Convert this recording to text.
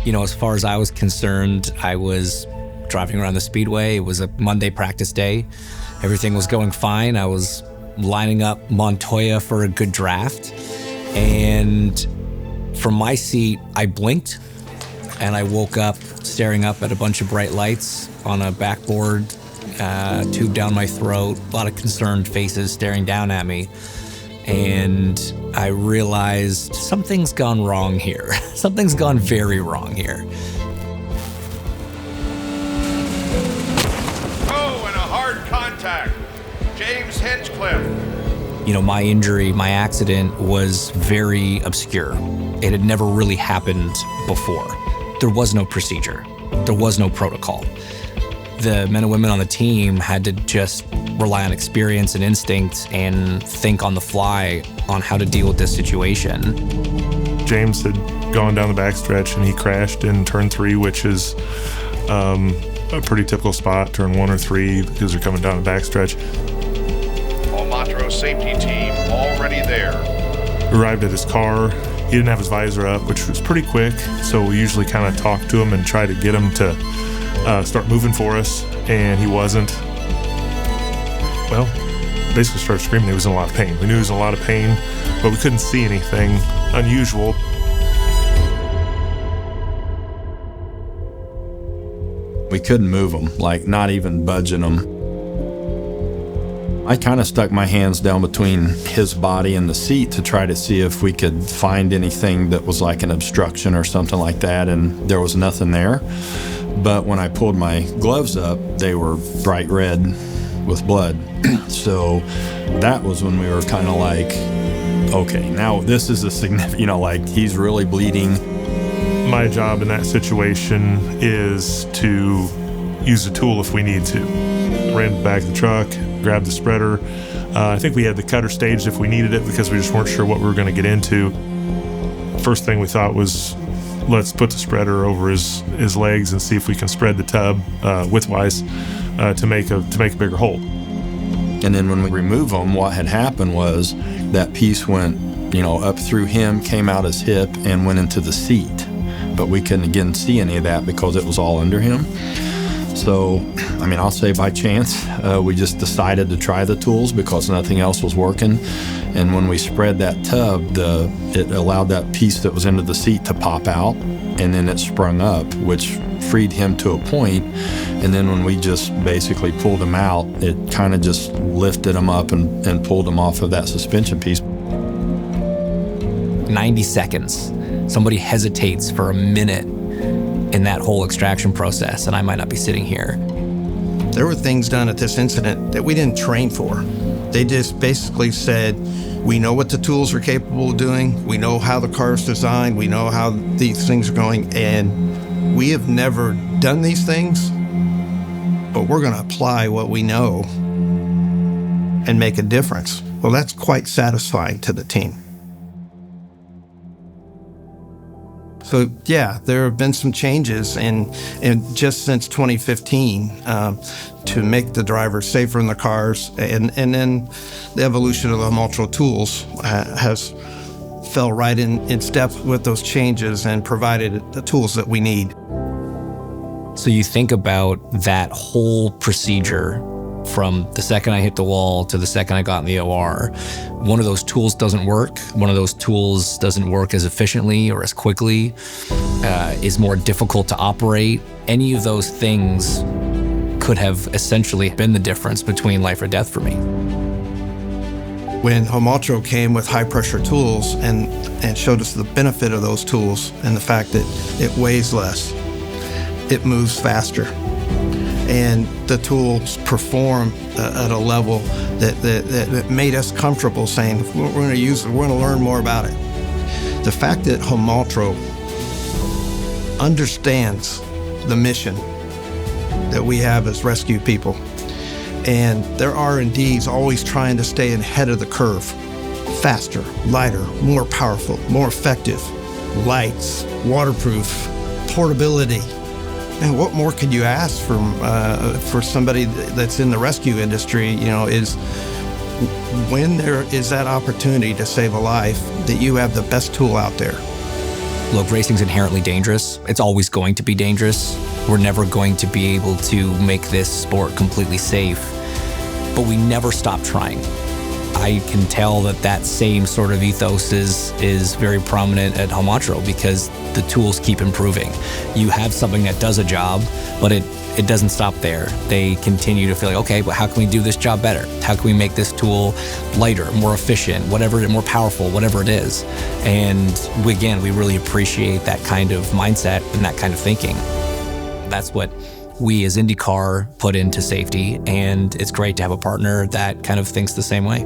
As far as I was concerned, I was driving around the speedway. It was a Monday practice day. Everything was going fine. I was lining up Montoya for a good draft. And from my seat, I blinked and I woke up staring up at a bunch of bright lights on a backboard, tube down my throat, a lot of concerned faces staring down at me. And I realized something's gone wrong here. Something's gone very wrong here. Oh, and a hard contact. James Hinchcliffe. My injury, my accident was very obscure. It had never really happened before. There was no procedure. There was no protocol. The men and women on the team had to just rely on experience and instinct and think on the fly on how to deal with this situation. James had gone down the backstretch and he crashed in turn 3, which is a pretty typical spot, turn 1 or 3, because they're coming down the backstretch. Holmatro safety team already there. Arrived at his car. He didn't have his visor up, which was pretty quick, so we usually kind of talk to him and try to get him to start moving for us, and he wasn't. Well, basically started screaming he was in a lot of pain. We knew he was in a lot of pain, but we couldn't see anything unusual. We couldn't move him, like not even budging him. I kind of stuck my hands down between his body and the seat to try to see if we could find anything that was like an obstruction or something like that, and there was nothing there. But when I pulled my gloves up, they were bright red with blood. So that was when we were kind of like, okay, now this is a significant, like he's really bleeding. My job in that situation is to use a tool if we need to. Ran the back of the truck, grabbed the spreader. I think we had the cutter staged if we needed it because we just weren't sure what we were going to get into. First thing we thought was, let's put the spreader over his legs and see if we can spread the tub widthwise to make a bigger hole. And then when we remove him, what had happened was that piece went, up through him, came out his hip, and went into the seat. But we couldn't again see any of that because it was all under him. So, I'll say by chance, we just decided to try the tools because nothing else was working. And when we spread that tub, it allowed that piece that was into the seat to pop out, and then it sprung up, which freed him to a point. And then when we just basically pulled him out, it kind of just lifted him up and pulled him off of that suspension piece. 90 seconds. Somebody hesitates for a minute in that whole extraction process, and I might not be sitting here. There were things done at this incident that we didn't train for. They just basically said, we know what the tools are capable of doing, we know how the car is designed, we know how these things are going, and we have never done these things, but we're going to apply what we know and make a difference. Well, that's quite satisfying to the team. So yeah, there have been some changes and just since 2015 to make the drivers safer in the cars, and then the evolution of the Holmatro tools has fell right in step with those changes and provided the tools that we need. So you think about that whole procedure from the second I hit the wall to the second I got in the OR. One of those tools doesn't work. One of those tools doesn't work as efficiently or as quickly, is more difficult to operate. Any of those things could have essentially been the difference between life or death for me. When Holmatro came with high pressure tools and showed us the benefit of those tools and the fact that it weighs less, it moves faster, and the tools perform at a level that made us comfortable saying, we're going to use it, we're going to learn more about it. The fact that Holmatro understands the mission that we have as rescue people, and their R&D's always trying to stay ahead of the curve. Faster, lighter, more powerful, more effective, lights, waterproof, portability. And what more could you ask for somebody that's in the rescue industry, is when there is that opportunity to save a life, that you have the best tool out there. Look, racing's inherently dangerous. It's always going to be dangerous. We're never going to be able to make this sport completely safe, but we never stop trying. I can tell that same sort of ethos is very prominent at Holmatro because the tools keep improving. You have something that does a job, but it doesn't stop there. They continue to feel like, okay, but how can we do this job better? How can we make this tool lighter, more efficient, more powerful, whatever it is? And we really appreciate that kind of mindset and that kind of thinking. That's what we as IndyCar put into safety, and it's great to have a partner that kind of thinks the same way.